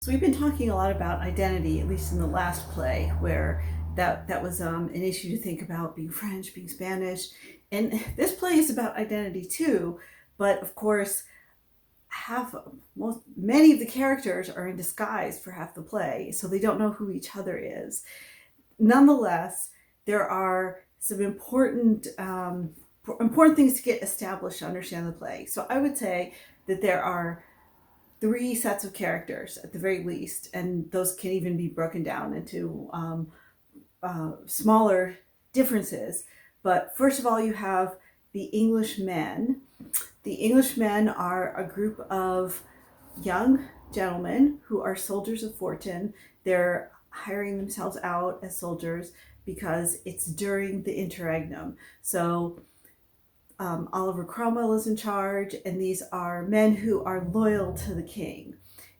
So we've been talking a lot about identity, at least in the last play, where that was an issue to think about, being French, being Spanish, and this play is about identity too. But of course, many of the characters are in disguise for half the play, so they don't know who each other is. Nonetheless, there are some important things to get established to understand the play. So I would say that there are three sets of characters at the very least, and those can even be broken down into smaller differences. But first of all, you have the English men. The English men are a group of young gentlemen who are soldiers of fortune. They're hiring themselves out as soldiers because it's during the interregnum. So Oliver Cromwell is in charge, and these are men who are loyal to the king.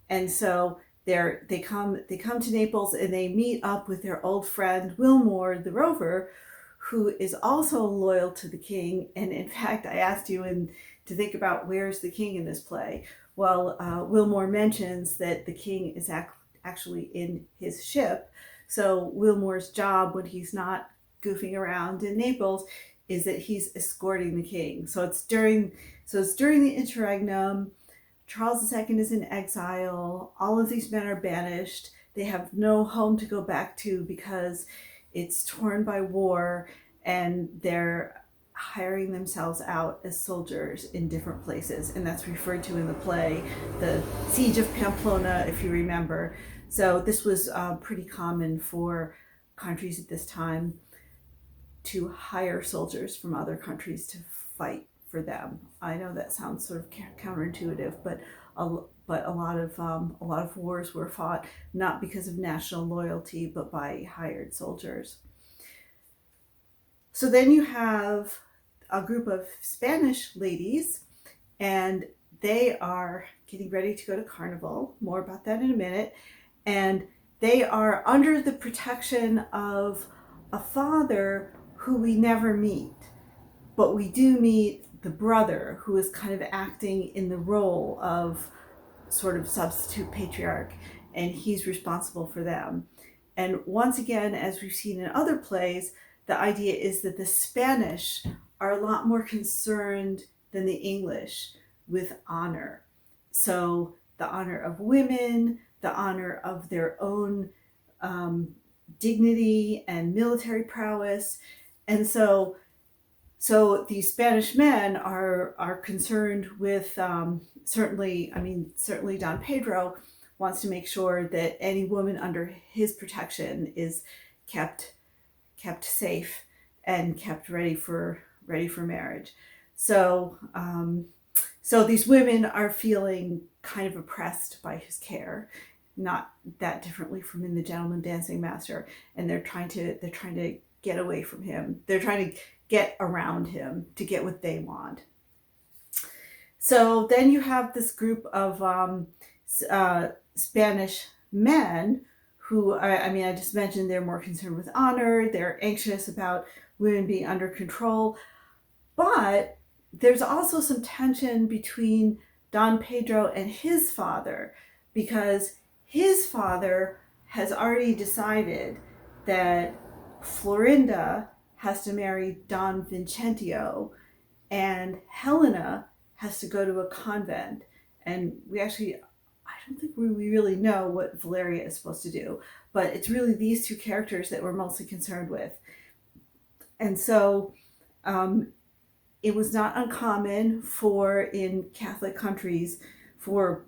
And so they come to Naples, and they meet up with their old friend Wilmore the Rover, who is also loyal to the king. And in fact, I asked you to think about where's the king in this play. Well, Wilmore mentions that the king is actually in his ship. So Wilmore's job when he's not goofing around in Naples is that he's escorting the king. So it's during the interregnum. Charles II is in exile. All of these men are banished. They have no home to go back to because it's torn by war, and they're hiring themselves out as soldiers in different places. And that's referred to in the play, the Siege of Pamplona, if you remember. So this was pretty common for countries at this time to hire soldiers from other countries to fight for them. I know that sounds sort of counterintuitive, but a lot of wars were fought not because of national loyalty, but by hired soldiers. So then you have a group of Spanish ladies, and they are getting ready to go to Carnival. More about that in a minute. And they are under the protection of a father who we never meet, but we do meet the brother, who is kind of acting in the role of sort of substitute patriarch, and he's responsible for them. And once again, as we've seen in other plays, the idea is that the Spanish are a lot more concerned than the English with honor. So the honor of women, the honor of their own dignity and military prowess. And so these Spanish men are concerned with certainly Don Pedro wants to make sure that any woman under his protection is kept safe and kept ready for marriage. So these women are feeling kind of oppressed by his care, not that differently from in The Gentleman Dancing Master, and they're trying to get away from him. They're trying to get around him to get what they want. So then you have this group of Spanish men who, I just mentioned, they're more concerned with honor. They're anxious about women being under control. But there's also some tension between Don Pedro and his father, because his father has already decided that Florinda has to marry Don Vincentio, and Helena has to go to a convent. And I don't think we really know what Valeria is supposed to do, but it's really these two characters that we're mostly concerned with. And so it was not uncommon in Catholic countries for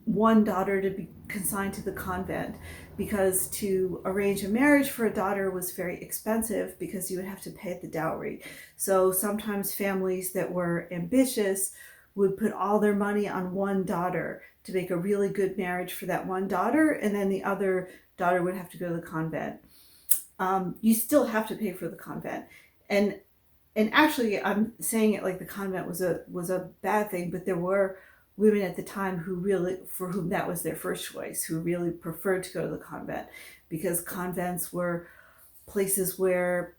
one daughter to be consigned to the convent, because to arrange a marriage for a daughter was very expensive, because you would have to pay the dowry. So sometimes families that were ambitious would put all their money on one daughter to make a really good marriage for that one daughter, and then the other daughter would have to go to the convent. You still have to pay for the convent, and actually, I'm saying it like the convent was a bad thing, but there were women at the time for whom that was their first choice, who really preferred to go to the convent, because convents were places where,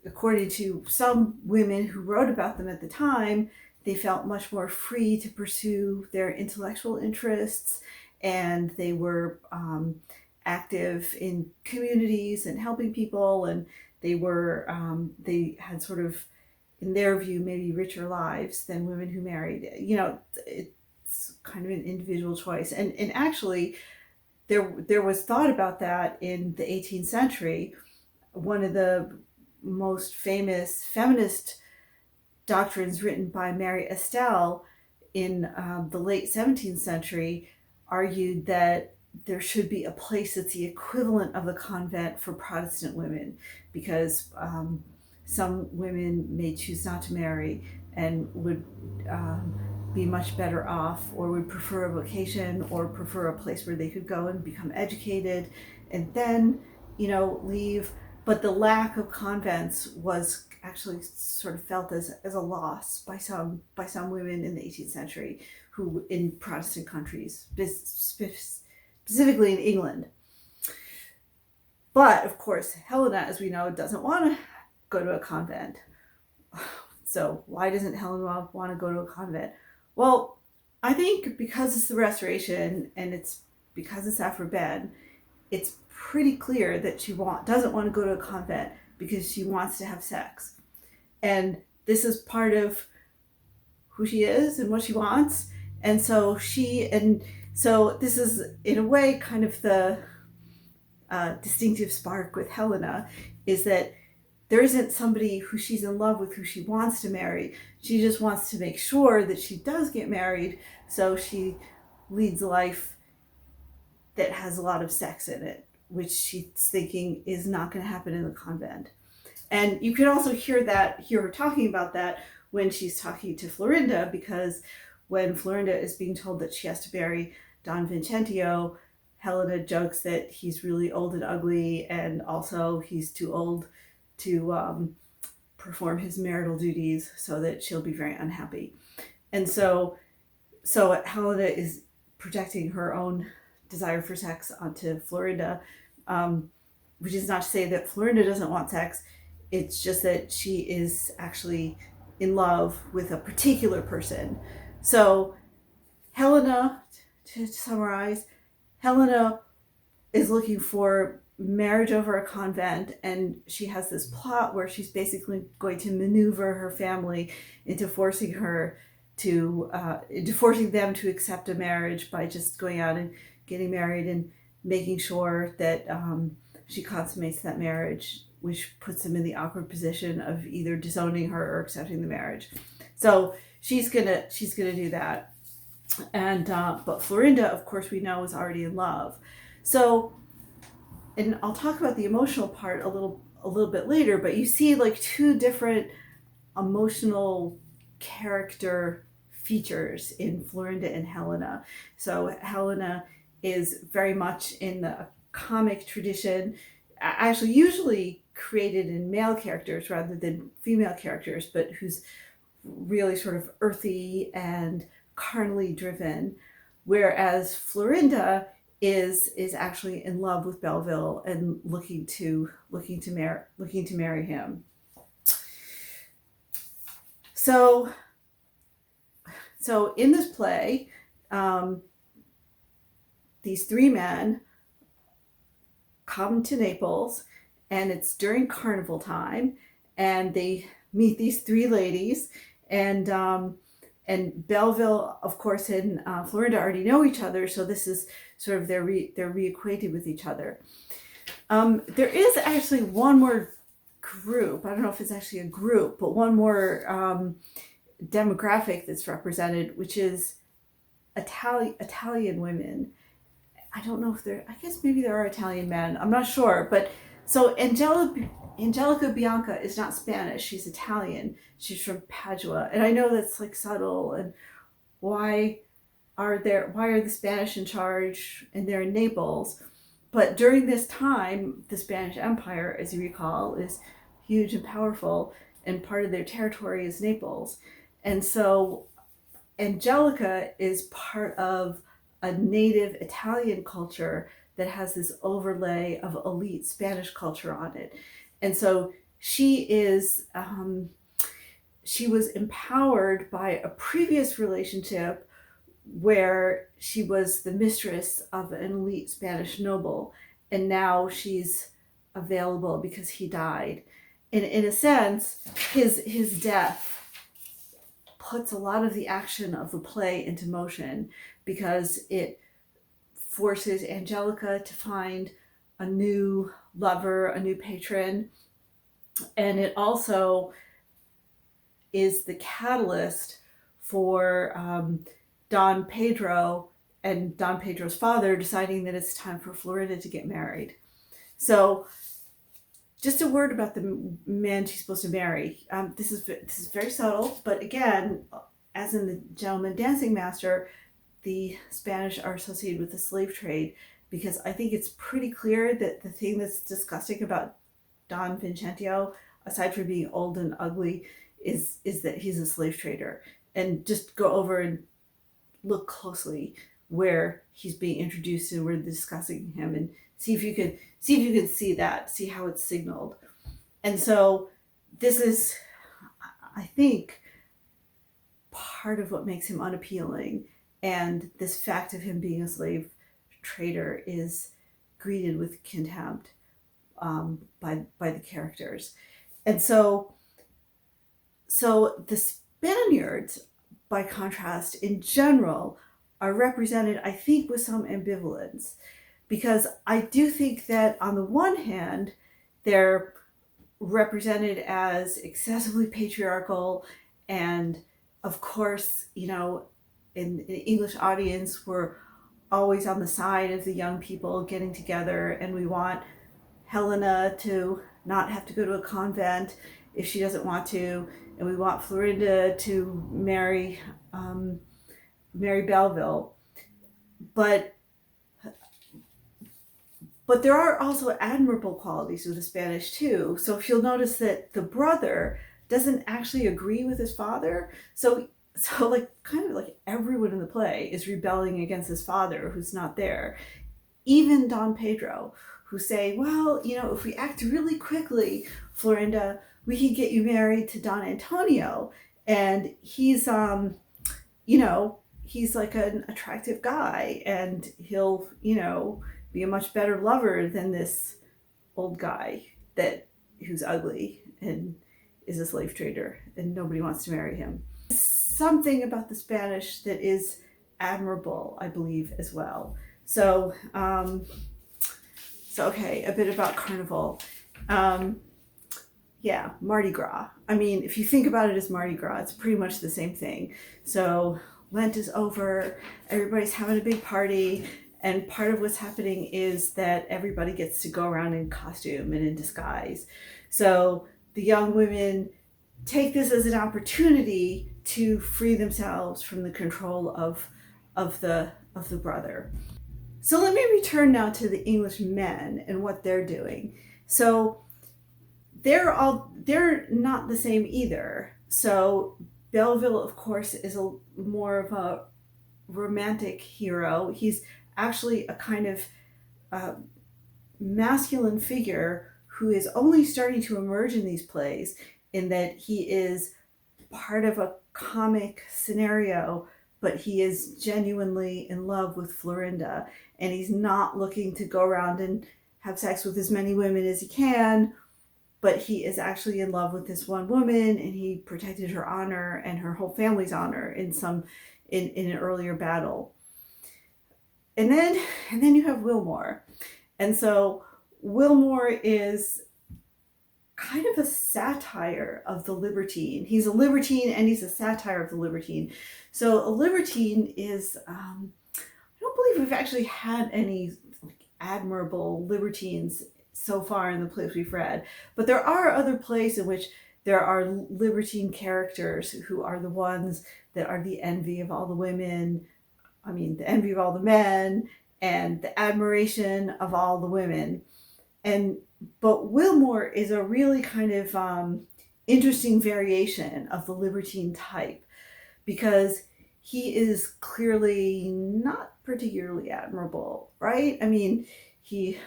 according to some women who wrote about them at the time, they felt much more free to pursue their intellectual interests, and they were active in communities and helping people, and they had sort of, in their view, maybe richer lives than women who married. It's kind of an individual choice, and actually there was thought about that in the 18th century. One of the most famous feminist doctrines written by Mary Estelle in the late 17th century argued that there should be a place that's the equivalent of the convent for Protestant women, because some women may choose not to marry and would be much better off, or would prefer a vocation or prefer a place where they could go and become educated and then, leave. But the lack of convents was actually sort of felt as a loss by some women in the 18th century, who in Protestant countries, specifically in England. But of course, Helena, as we know, doesn't want to go to a convent. So why doesn't Helena want to go to a convent? Well, I think because it's the Restoration and it's because it's Aphra Behn, it's pretty clear that she doesn't want to go to a convent because she wants to have sex. And this is part of who she is and what she wants. And so this is, in a way, kind of the distinctive spark with Helena, is that there isn't somebody who she's in love with, who she wants to marry. She just wants to make sure that she does get married, so she leads a life that has a lot of sex in it, which she's thinking is not going to happen in the convent. And you can also hear her talking about that when she's talking to Florinda, because when Florinda is being told that she has to marry Don Vincentio, Helena jokes that he's really old and ugly, and also he's too old to perform his marital duties, so that she'll be very unhappy. And so Helena is projecting her own desire for sex onto Florinda, which is not to say that Florinda doesn't want sex. It's just that she is actually in love with a particular person. So Helena, to summarize, Helena is looking for marriage over a convent, and she has this plot where she's basically going to maneuver her family into forcing them to accept a marriage by just going out and getting married and making sure that she consummates that marriage, which puts them in the awkward position of either disowning her or accepting the marriage. So she's gonna do that. And but Florinda, of course, we know, is already in love. So, and I'll talk about the emotional part a little bit later, but you see like two different emotional character features in Florinda and Helena. So Helena is very much in the comic tradition, actually usually created in male characters rather than female characters, but who's really sort of earthy and carnally driven, whereas Florinda is actually in love with Belleville and looking to marry him. So in this play, these three men come to Naples, and it's during carnival time, and they meet these three ladies, and Belleville, of course, and Florinda already know each other, so this is sort of they're reacquainted with each other. There is actually one more group. I don't know if it's actually a group, but one more demographic that's represented, which is Italian women. I don't know if I guess maybe there are Italian men. I'm not sure, but so Angelica Bianca is not Spanish. She's Italian. She's from Padua, and I know that's like subtle. And why are the Spanish in charge? And they're in Naples. But during this time, the Spanish Empire, as you recall, is huge and powerful, and part of their territory is Naples. And so Angelica is part of a native Italian culture that has this overlay of elite Spanish culture on it. And so she was empowered by a previous relationship where she was the mistress of an elite Spanish noble, and now she's available because he died. And in a sense, his death puts a lot of the action of the play into motion, because it forces Angelica to find a new lover, a new patron, and it also is the catalyst for Don Pedro and Don Pedro's father deciding that it's time for Florinda to get married. So, just a word about the man she's supposed to marry. This is very subtle, but again, as in the Gentleman Dancing Master, the Spanish are associated with the slave trade, because I think it's pretty clear that the thing that's disgusting about Don Vincentio, aside from being old and ugly, is that he's a slave trader. And just go over and look closely where he's being introduced and we're discussing him, and see if you can see that, see how it's signaled. And so this is, I think, part of what makes him unappealing, and this fact of him being a slave trader is greeted with contempt by the characters. And so the Spaniards, by contrast, in general, are represented, I think, with some ambivalence, because I do think that on the one hand, they're represented as excessively patriarchal, and of course, in the English audience, we're always on the side of the young people getting together, and we want Helena to not have to go to a convent if she doesn't want to, and we want Florinda to marry Belleville. But there are also admirable qualities of the Spanish too. So if you'll notice that the brother doesn't actually agree with his father, so like kind of like everyone in the play is rebelling against his father who's not there. Even Don Pedro, who say, well, if we act really quickly, Florinda, we can get you married to Don Antonio, and he's he's like an attractive guy, and he'll be a much better lover than this old guy who's ugly and is a slave trader, and nobody wants to marry him. Something about the Spanish that is admirable, I believe, as well. So okay, a bit about Carnival. Yeah, Mardi Gras. I mean, if you think about it as Mardi Gras, it's pretty much the same thing. So Lent is over, everybody's having a big party, and part of what's happening is that everybody gets to go around in costume and in disguise. So the young women take this as an opportunity to free themselves from the control of the brother. So let me return now to the English men and what they're doing. So they're not the same either. So Belleville, of course, is more of a romantic hero. He's actually a kind of masculine figure who is only starting to emerge in these plays, in that he is part of a comic scenario, but he is genuinely in love with Florinda, and he's not looking to go around and have sex with as many women as he can, but he is actually in love with this one woman, and he protected her honor and her whole family's honor in an earlier battle. And then you have Wilmore. And so Wilmore is kind of a satire of the libertine. He's a libertine and he's a satire of the libertine. So a libertine is, I don't believe we've actually had any admirable libertines so far in the plays we've read, but there are other plays in which there are libertine characters who are the ones that are the envy of all the women, the envy of all the men, and the admiration of all the women. But Wilmore is a really kind of interesting variation of the libertine type, because he is clearly not particularly admirable, right? He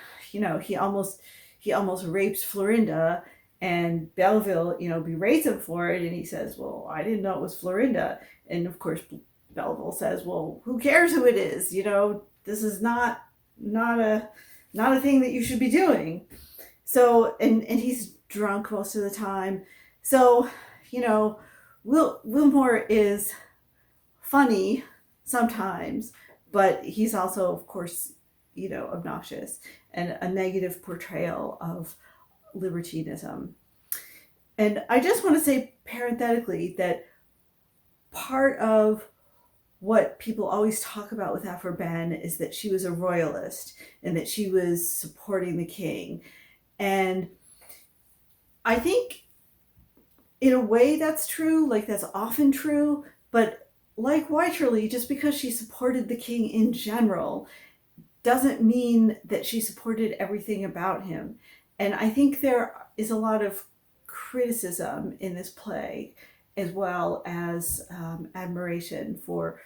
almost rapes Florinda, and Belleville, berates him for it, and he says, well, I didn't know it was Florinda. And of course, Belleville says, well, who cares who it is? You know, this is not a thing that you should be doing. So, and he's drunk most of the time. So, you know, Wilmore is funny sometimes, but he's also, of course, you know, obnoxious and a negative portrayal of libertinism. And I just want to say parenthetically that part of what people always talk about with Aphra Behn is that she was a royalist and that she was supporting the king. And I think in a way that's true, like that's often true, but like Wycherley, just because she supported the king in general doesn't mean that she supported everything about him. And I think there is a lot of criticism in this play, as well as admiration for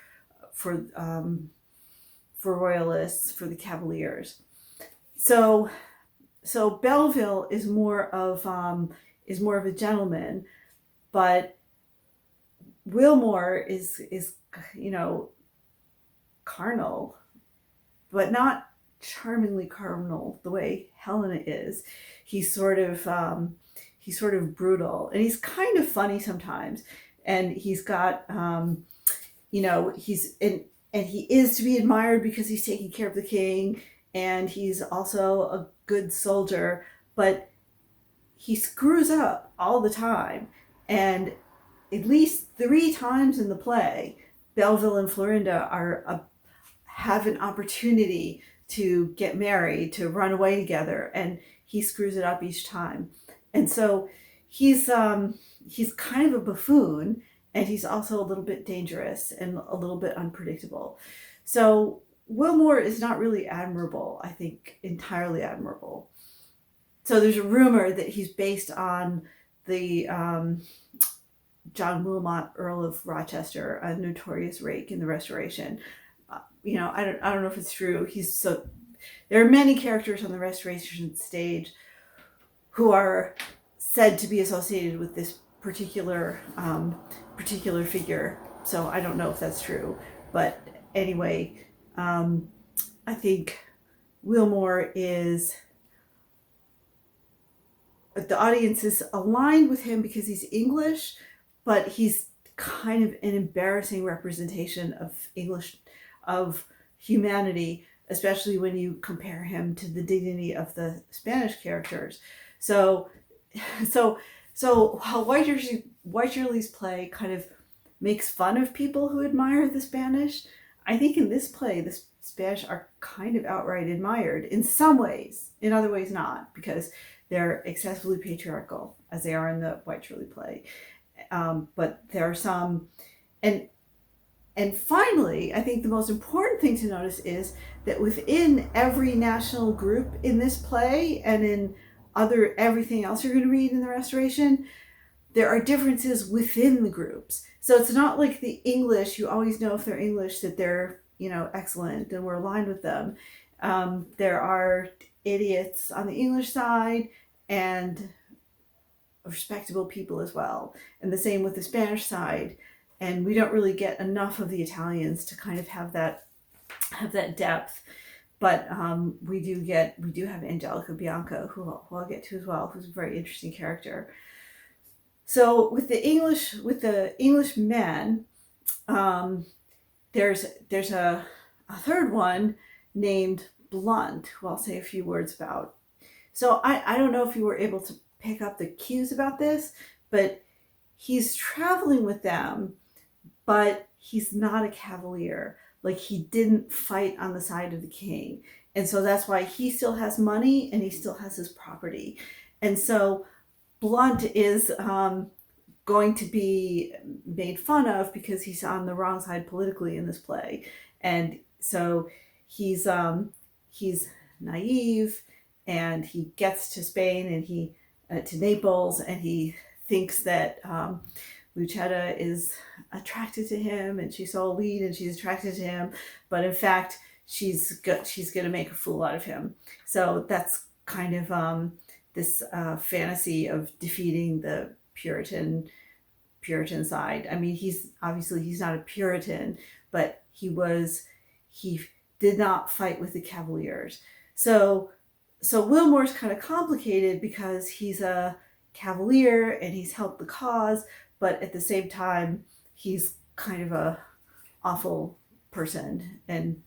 for royalists, for the Cavaliers. So Belleville is more of a gentleman, but Wilmore is you know, carnal, but not charmingly carnal the way Helena is. He's sort of brutal, and he's kind of funny sometimes. And he's got you know, and he is to be admired because he's taking care of the king, and he's also a good soldier, but he screws up all the time. And at least 3 times in the play, Belleville and Florinda have an opportunity to get married, to run away together, and he screws it up each time. And so he's kind of a buffoon, and he's also a little bit dangerous and a little bit unpredictable. So Wilmore is not really admirable, I think, entirely admirable. So there's a rumor that he's based on the John Wilmot, Earl of Rochester, a notorious rake in the Restoration. You know, I don't know if it's true. There are many characters on the Restoration stage who are said to be associated with this particular figure. So I don't know if that's true, but anyway, I think Wilmore is, the audience is aligned with him because he's English, but he's kind of an embarrassing representation of humanity, especially when you compare him to the dignity of the Spanish characters. So while Wycherley's play kind of makes fun of people who admire the Spanish, I think in this play the Spanish are kind of outright admired in some ways, in other ways not, because they're excessively patriarchal, as they are in the Wycherley play. But there are some, and finally, I think the most important thing to notice is that within every national group in this play, and in everything else you're going to read in the Restoration, there are differences within the groups. So it's not like the English, you always know if they're English that they're, you know, excellent and we're aligned with them. There are idiots on the English side and respectable people as well. And the same with the Spanish side. And we don't really get enough of the Italians to kind of have that depth. But we do have Angelica Bianco, who I'll get to as well, who's a very interesting character. So with the English men, there's a third one named Blunt, who I'll say a few words about. So I don't know if you were able to pick up the cues about this, but he's traveling with them, but he's not a cavalier. Like, he didn't fight on the side of the king. And so that's why he still has money and he still has his property. And so Blunt is going to be made fun of because he's on the wrong side politically in this play. And so he's naive, and he gets to Spain and to Naples, and he thinks that Lucetta is attracted to him, and she's so lead and she's attracted to him, but in fact she's going to make a fool out of him. So that's kind of this fantasy of defeating the Puritan Puritan side. I mean, he's not a Puritan, but he did not fight with the Cavaliers. So Wilmore's kind of complicated because he's a Cavalier and he's helped the cause, but at the same time, he's kind of a awful person and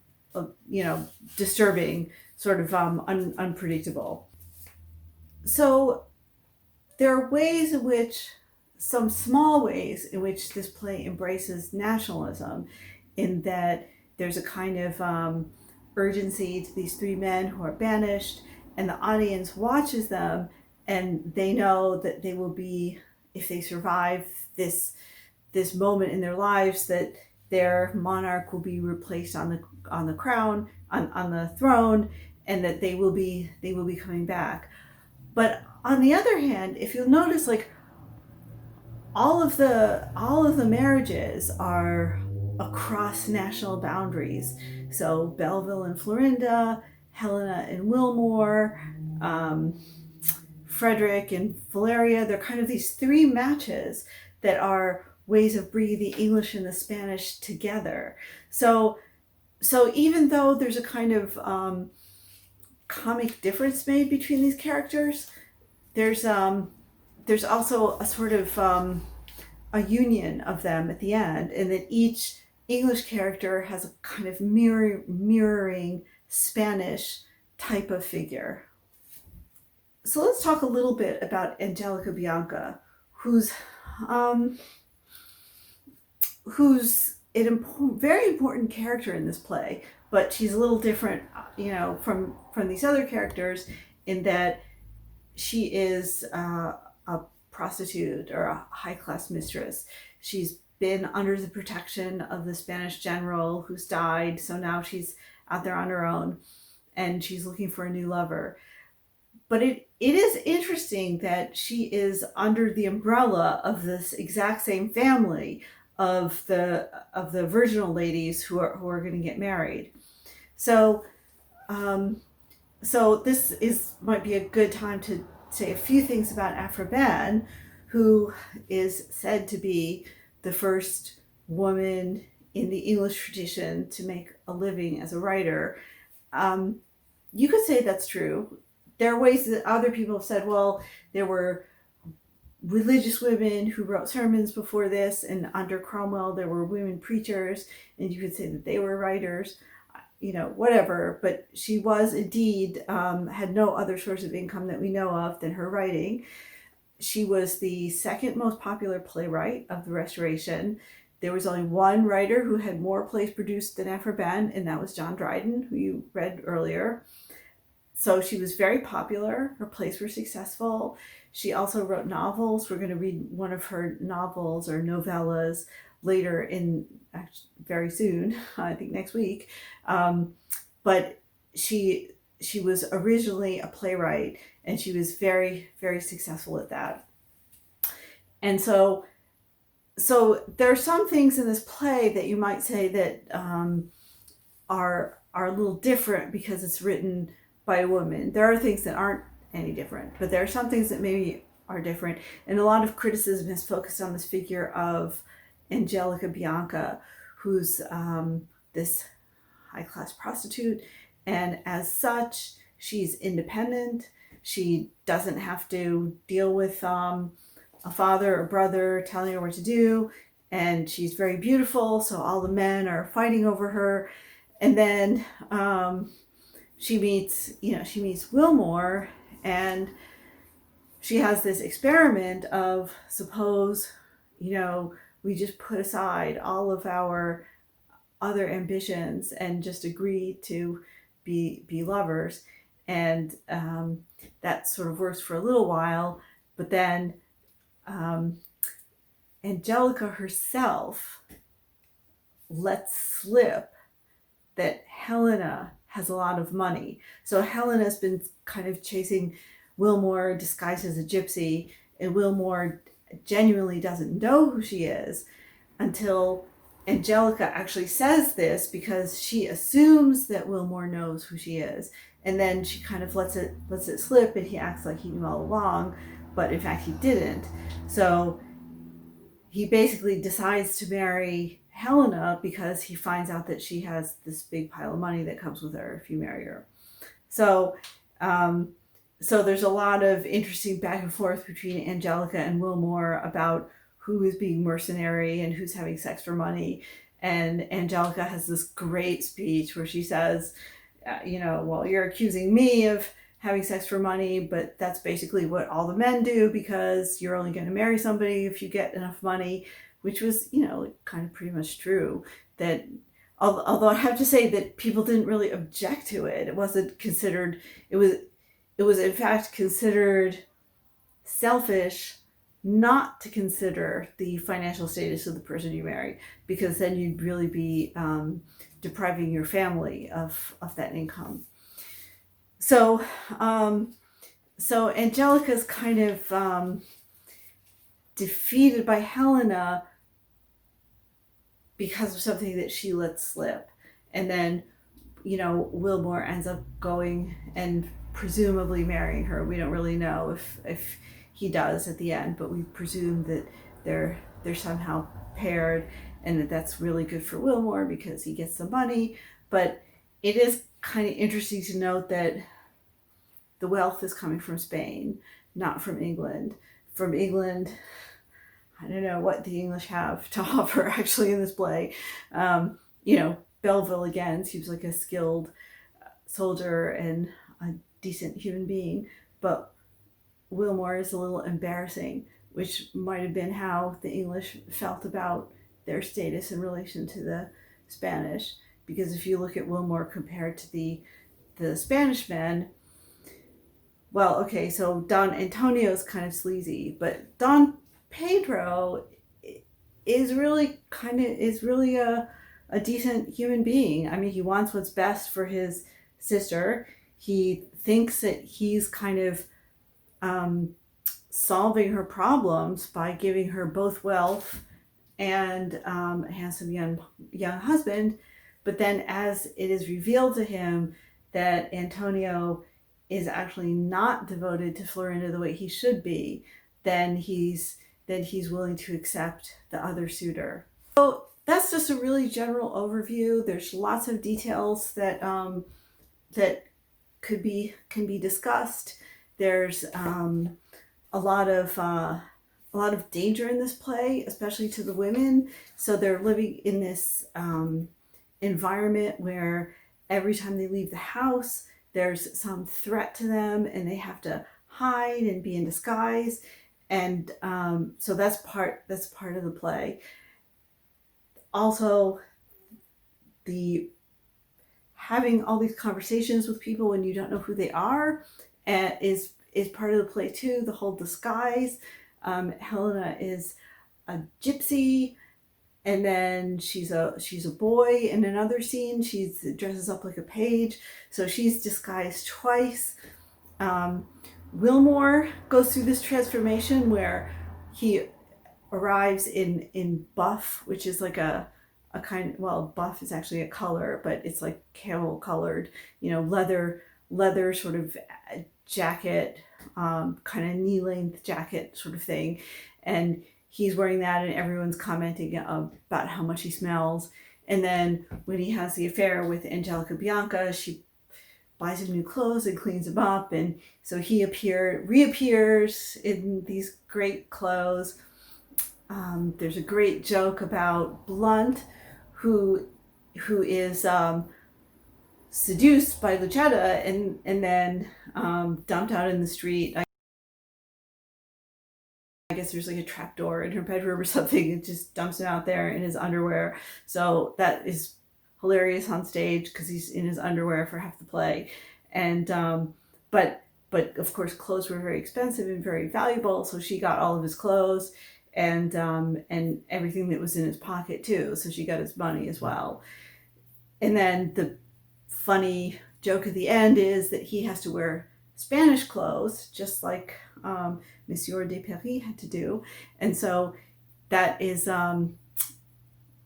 disturbing, sort of unpredictable. So there are ways in which, some small ways in which this play embraces nationalism, in that there's a kind of urgency to these three men who are banished, and the audience watches them, and they know that they will be, if they survive this moment in their lives, that their monarch will be replaced on the crown, on the throne, and that they will be coming back. But on the other hand, if you'll notice, like, all of the marriages are across national boundaries. So Belleville and Florinda, Helena and Wilmore, Frederick and Valeria, they're kind of these three matches that are ways of bringing the English and the Spanish together. So even though there's a kind of comic difference made between these characters, there's also a sort of a union of them at the end, and that each English character has a kind of mirroring Spanish type of figure. So let's talk a little bit about Angelica Bianca, who's a very important character in this play, but she's a little different, from these other characters, in that she is a prostitute or a high-class mistress. She's been under the protection of the Spanish general who's died, so now she's out there on her own, and she's looking for a new lover. But it is interesting that she is under the umbrella of this exact same family of the virginal ladies who are going to get married. So this might be a good time to say a few things about Aphra Behn, who is said to be the first woman in the English tradition to make a living as a writer. You could say that's true. There are ways that other people have said, well, there were religious women who wrote sermons before this, and under Cromwell there were women preachers, and you could say that they were writers, whatever. But she was indeed, had no other source of income that we know of than her writing. She was the second most popular playwright of the Restoration. There was only one writer who had more plays produced than Aphra Behn, and that was John Dryden, who you read earlier. So she was very popular. Her plays were successful. She also wrote novels. We're going to read one of her novels or novellas later very soon, I think next week. But she was originally a playwright, and she was very, very successful at that. And so there are some things in this play that you might say that are a little different because it's written by a woman. There are things that aren't any different, but there are some things that maybe are different. And a lot of criticism has focused on this figure of Angelica Bianca, who's this high-class prostitute, and as such, she's independent. She doesn't have to deal with a father or brother telling her what to do, and she's very beautiful, so all the men are fighting over her. And then she meets Wilmore, and she has this experiment of, suppose, we just put aside all of our other ambitions and just agree to be lovers. And that sort of works for a little while, but then Angelica herself lets slip that Helena has a lot of money. So Helena's been kind of chasing Wilmore disguised as a gypsy, and Wilmore genuinely doesn't know who she is until Angelica actually says this, because she assumes that Wilmore knows who she is, and then she kind of lets it slip, and he acts like he knew all along, but in fact he didn't. So he basically decides to marry Helena because he finds out that she has this big pile of money that comes with her if you marry her. So, um, so there's a lot of interesting back and forth between Angelica and Wilmore about who is being mercenary and who's having sex for money. And Angelica has this great speech where she says, well, you're accusing me of having sex for money, but that's basically what all the men do because you're only going to marry somebody if you get enough money, which was, kind of pretty much true. That although I have to say that people didn't really object to it. It wasn't considered, it was in fact considered selfish not to consider the financial status of the person you marry, because then you'd really be depriving your family of that income. So, so Angelica's kind of defeated by Helena because of something that she let slip. And then, Wilmore ends up going and presumably marrying her. We don't really know if he does at the end, but we presume that they're somehow paired, and that's really good for Wilmore because he gets some money. But it is kind of interesting to note that the wealth is coming from Spain, not from England. From England, I don't know what the English have to offer actually in this play. Belleville again seems like a skilled soldier and a decent human being, but Wilmore is a little embarrassing, which might have been how the English felt about their status in relation to the Spanish. Because if you look at Wilmore compared to the Spanish men, well, okay, so Don Antonio is kind of sleazy, but Don Pedro is really a decent human being. I mean, he wants what's best for his sister. He thinks that he's kind of solving her problems by giving her both wealth and a handsome young husband. But then, as it is revealed to him that Antonio is actually not devoted to Florinda the way he should be, then he's willing to accept the other suitor. So that's just a really general overview. There's lots of details that can be discussed. There's a lot of danger in this play, especially to the women. So they're living in this environment where every time they leave the house, there's some threat to them, and they have to hide and be in disguise. And so that's part of the play. Also, the having all these conversations with people when you don't know who they are is part of the play too. The whole disguise. Helena is a gypsy, and then she's a boy. In another scene, she dresses up like a page, so she's disguised twice. Wilmore goes through this transformation where he arrives in buff, which is like a buff is actually a color, but it's like camel colored, leather sort of jacket, kind of knee length jacket sort of thing. And he's wearing that, and everyone's commenting about how much he smells. And then when he has the affair with Angelica Bianca, she buys him new clothes and cleans him up, and so he reappears in these great clothes. There's a great joke about Blunt, who is seduced by Lucetta and then dumped out in the street. I guess there's like a trapdoor in her bedroom or something. It just dumps him out there in his underwear. So that is hilarious on stage because he's in his underwear for half the play. And but of course clothes were very expensive and very valuable, so she got all of his clothes and everything that was in his pocket too. So she got his money as well. And then the funny joke at the end is that he has to wear Spanish clothes, just like Monsieur de Paris had to do. And so that is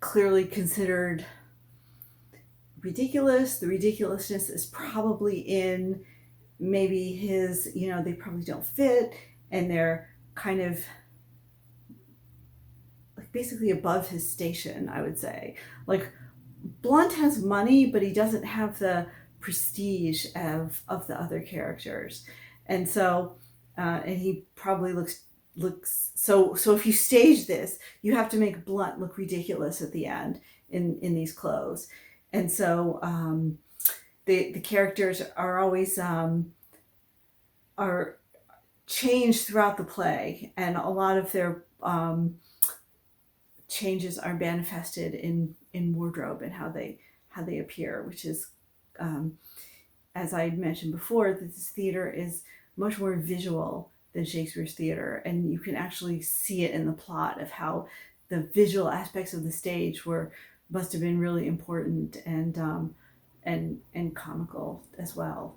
clearly considered ridiculous. The ridiculousness is probably in maybe his, they probably don't fit, and they're kind of like basically above his station, I would say. Like Blunt has money, but he doesn't have the prestige of the other characters, and so and he probably looks so. If you stage this, you have to make Blunt look ridiculous at the end in these clothes, and so the characters are always are changed throughout the play, and a lot of their changes are manifested in wardrobe and how they appear, which is um, as I mentioned before, that this theater is much more visual than Shakespeare's theater, and you can actually see it in the plot of how the visual aspects of the stage were must have been really important and comical as well.